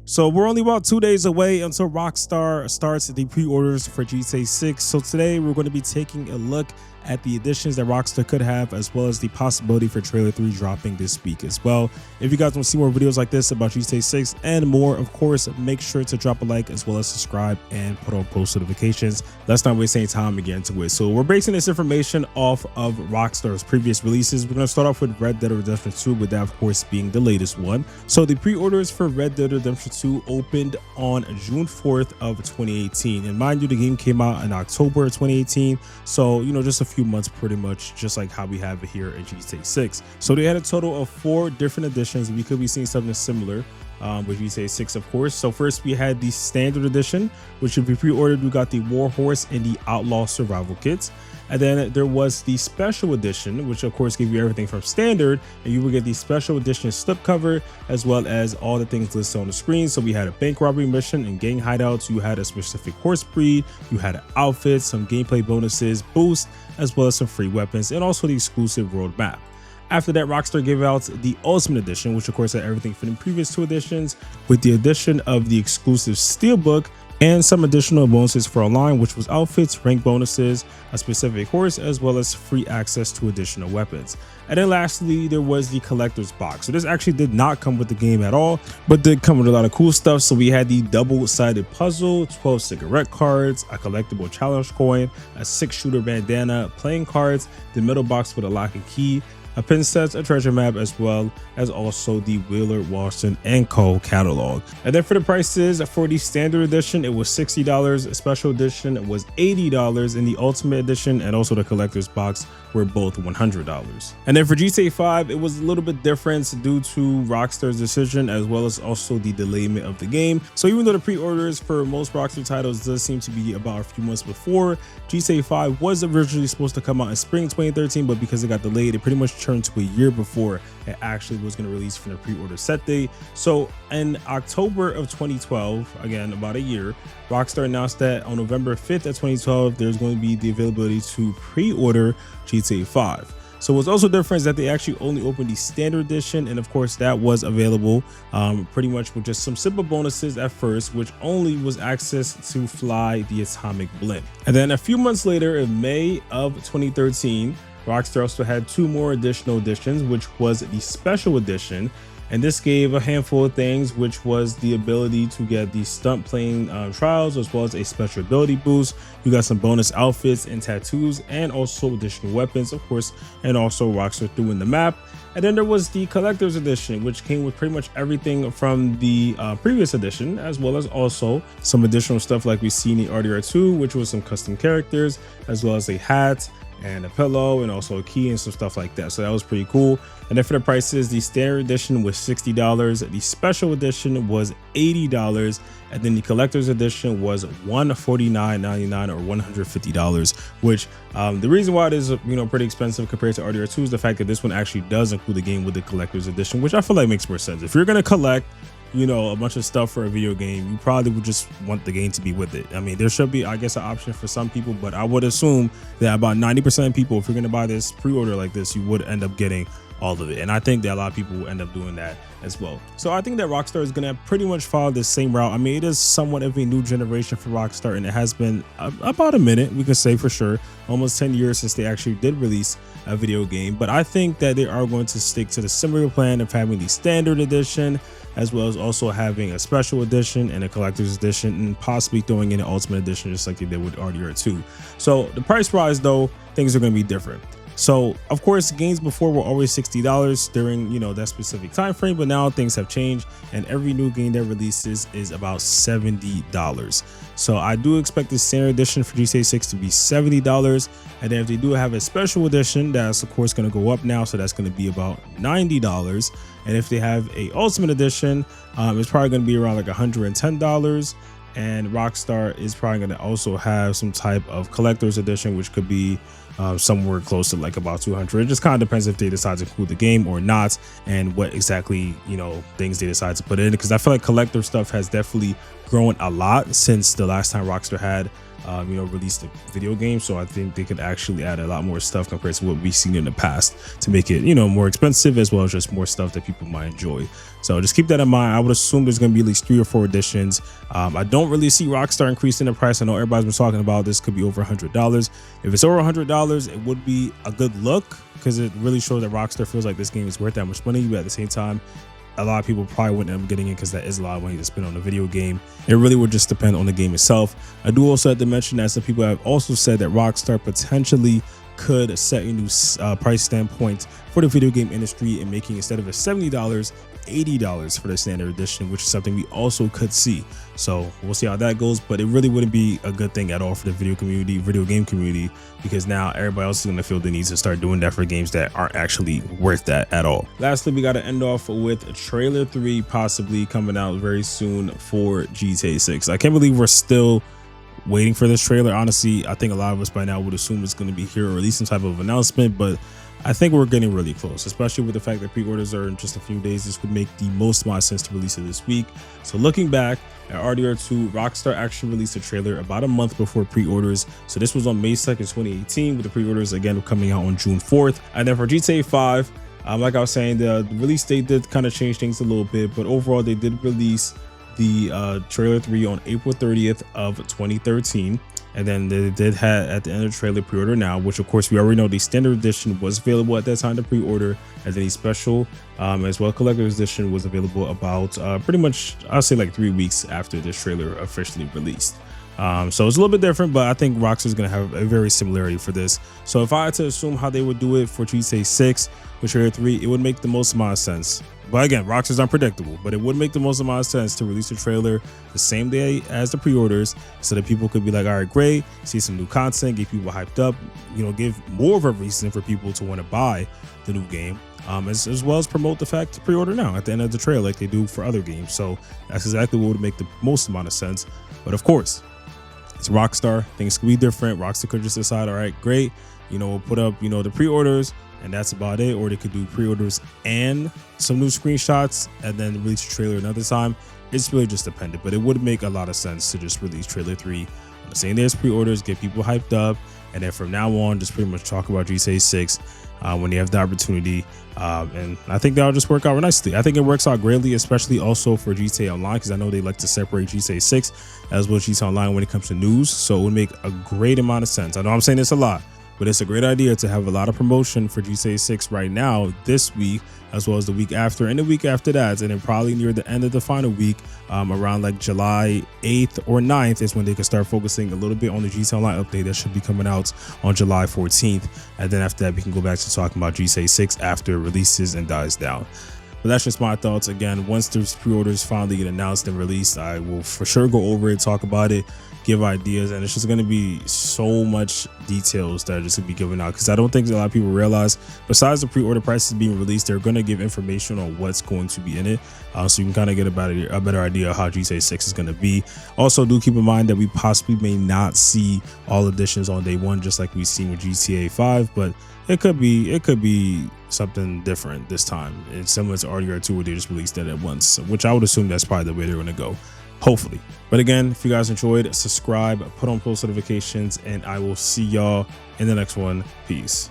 So we're only about 2 days away until Rockstar starts the pre-orders for GTA 6. So today we're going to be taking a look at the additions that Rockstar could have, as well as the possibility for Trailer 3 dropping this week as well. If you guys want to see more videos like this about GTA 6 and more, of course, make sure to drop a like as well as subscribe and put on post notifications. Let's not waste any time and get into it. So we're basing this information off of Rockstar's previous releases. We're going to start off with Red Dead Redemption 2, with that of course being the latest one. So the pre-orders for Red Dead Redemption 2 opened on June 4th of 2018, and mind you, the game came out in October of 2018, so just a few months, pretty much just like how we have it here in GTA 6. So they had a total of 4 different editions. We could be seeing something similar with GTA 6, of course. So first we had the standard edition, which if we pre-ordered, we got the Warhorse and the Outlaw survival kits. And then there was the special edition, which of course gave you everything from standard, and you will get the special edition slipcover as well as all the things listed on the screen. So we had a bank robbery mission and gang hideouts, you had a specific horse breed, you had an outfit, some gameplay bonuses, boosts, as well as some free weapons, and also the exclusive world map. After that, Rockstar gave out the Ultimate Edition, which of course had everything from the previous 2 editions, with the addition of the exclusive Steelbook and some additional bonuses for online, which was outfits, rank bonuses, a specific horse, as well as free access to additional weapons. And then lastly, there was the collector's box. So this actually did not come with the game at all, but did come with a lot of cool stuff. So we had the double-sided puzzle, 12 cigarette cards, a collectible challenge coin, a 6-shooter bandana, playing cards, the middle box with a lock and key, a pin set, a treasure map, as well as also the Wheeler, Walston & Co. catalog. And then for the prices, for the standard edition, it was $60, special edition was $80, and the ultimate edition and also the collector's box were both $100. And then for GTA 5, it was a little bit different due to Rockstar's decision, as well as also the delayment of the game. So even though the pre-orders for most Rockstar titles does seem to be about a few months before, GTA 5 was originally supposed to come out in spring 2013, but because it got delayed, it pretty much turned to a year before it actually was going to release from the pre-order set date. So in October of 2012, again about a year, Rockstar announced that on November 5th of 2012 there's going to be the availability to pre-order GTA 5. So what's also different is that they actually only opened the standard edition, and of course that was available pretty much with just some simple bonuses at first, which only was access to fly the atomic blimp. And then a few months later, in May of 2013, Rockstar also had 2 more additional editions, which was the special edition, and this gave a handful of things, which was the ability to get the stunt plane trials, as well as a special ability boost. You got some bonus outfits and tattoos, and also additional weapons, of course, and also Rockstar threw in the map. And then there was the collector's edition, which came with pretty much everything from the previous edition, as well as also some additional stuff like we see in the RDR2, which was some custom characters, as well as a hat and a pillow and also a key and some stuff like that. So that was pretty cool. And then for the prices, the standard edition was $60, the special edition was $80, and then the collector's edition was $149.99 or $150, which the reason why it is pretty expensive compared to RDR2 is the fact that this one actually does include the game with the collector's edition, which I feel like makes more sense. If you're going to collect a bunch of stuff for a video game, you probably would just want the game to be with it. I mean, there should be, I guess, an option for some people, but I would assume that about 90% of people, if you're going to buy this pre-order like this, you would end up getting all of it. And I think that a lot of people will end up doing that as well. So I think that Rockstar is going to pretty much follow the same route. I mean, it is somewhat of a new generation for Rockstar, and it has been about a minute, we can say for sure, almost 10 years since they actually did release a video game. But I think that they are going to stick to the similar plan of having the standard edition, as well as also having a special edition and a collector's edition, and possibly throwing in an ultimate edition just like they did with RDR2. So the price rise though, things are going to be different. So of course, games before were always $60 during that specific time frame, but now things have changed, and every new game that releases is about $70. So I do expect the standard edition for GTA 6 to be $70, and then if they do have a special edition, that's of course going to go up now, so that's going to be about $90. And if they have a ultimate edition, it's probably going to be around like $110. And Rockstar is probably going to also have some type of collector's edition, which could be somewhere close to like about $200. It just kind of depends if they decide to include the game or not, and what exactly things they decide to put in, because I feel like collector stuff has definitely grown a lot since the last time Rockstar had release the video game. So I think they could actually add a lot more stuff compared to what we've seen in the past to make it, more expensive, as well as just more stuff that people might enjoy. So just keep that in mind. I would assume there's going to be at least 3 or 4 editions. I don't really see Rockstar increasing the price. I know everybody's been talking about this could be over $100. If it's over $100, it would be a good look, because it really shows that Rockstar feels like this game is worth that much money. But at the same time, a lot of people probably wouldn't end up getting it, because that is a lot of money to spend on a video game. It really would just depend on the game itself. I do also have to mention that some people have also said that Rockstar potentially could set a new price standpoint for the video game industry, and making, instead of a $70, $80 for the standard edition, which is something we also could see. So we'll see how that goes, but it really wouldn't be a good thing at all for the video game community, because now everybody else is going to feel the need to start doing that for games that aren't actually worth that at all. Lastly, we got to end off with trailer 3 possibly coming out very soon for GTA 6. I can't believe we're still waiting for this trailer. Honestly, I think a lot of us by now would assume it's going to be here, or at least some type of announcement, but I think we're getting really close, especially with the fact that pre-orders are in just a few days. This would make the most amount of sense to release it this week. So looking back at RDR2, Rockstar actually released a trailer about a month before pre-orders. So this was on May 2nd, 2018, with the pre-orders again coming out on June 4th. And then for GTA 5, like I was saying, the release date did kind of change things a little bit, but overall they did release the trailer 3 on April 30th of 2013. And then they did have at the end of the trailer pre-order now, which of course we already know the standard edition was available at that time to pre-order, and then the special as well collector's edition was available about pretty much, I'll say, like 3 weeks after this trailer officially released. So it's a little bit different, but I think Rockstar is going to have a very similarity for this. So if I had to assume how they would do it for GTA 6 with trailer 3, it would make the most amount of sense. But again, Rockstar's unpredictable, but it would make the most amount of sense to release the trailer the same day as the pre-orders, so that people could be like, all right, great, see some new content, get people hyped up, give more of a reason for people to want to buy the new game, as well as promote the fact to pre-order now at the end of the trailer like they do for other games. So that's exactly what would make the most amount of sense. But of course, it's Rockstar. Things could be different. Rockstar could just decide, all right, great, we'll put up, the pre-orders, and that's about it. Or they could do pre-orders and some new screenshots and then release the trailer another time. It's really just dependent, but it would make a lot of sense to just release trailer 3 on the same day as pre-orders, get people hyped up, and then from now on just pretty much talk about GTA 6 when they have the opportunity. And I think that'll just work out nicely. I think it works out greatly, especially also for GTA Online, because I know they like to separate GTA 6 as well as GTA Online when it comes to news. So it would make a great amount of sense. I know I'm saying this a lot, but it's a great idea to have a lot of promotion for GTA 6 right now, this week, as well as the week after and the week after that. And then probably near the end of the final week, around like July 8th or 9th, is when they can start focusing a little bit on the GTA Online update that should be coming out on July 14th. And then after that, we can go back to talking about GTA 6 after it releases and dies down. But that's just my thoughts. Again, once the pre-orders finally get announced and released, I will for sure go over it, talk about it, give ideas, and it's just going to be so much details that are just going to be given out, because I don't think a lot of people realize, besides the pre-order prices being released, they're going to give information on what's going to be in it, so you can kind of get a better idea of how GTA 6 is going to be. Also, do keep in mind that we possibly may not see all editions on day one, just like we've seen with GTA 5, but it could be something different this time. It's similar to RDR2, where they just released it at once, which I would assume that's probably the way they're going to go, hopefully. But again, if you guys enjoyed, subscribe, put on post notifications, and I will see y'all in the next one. Peace.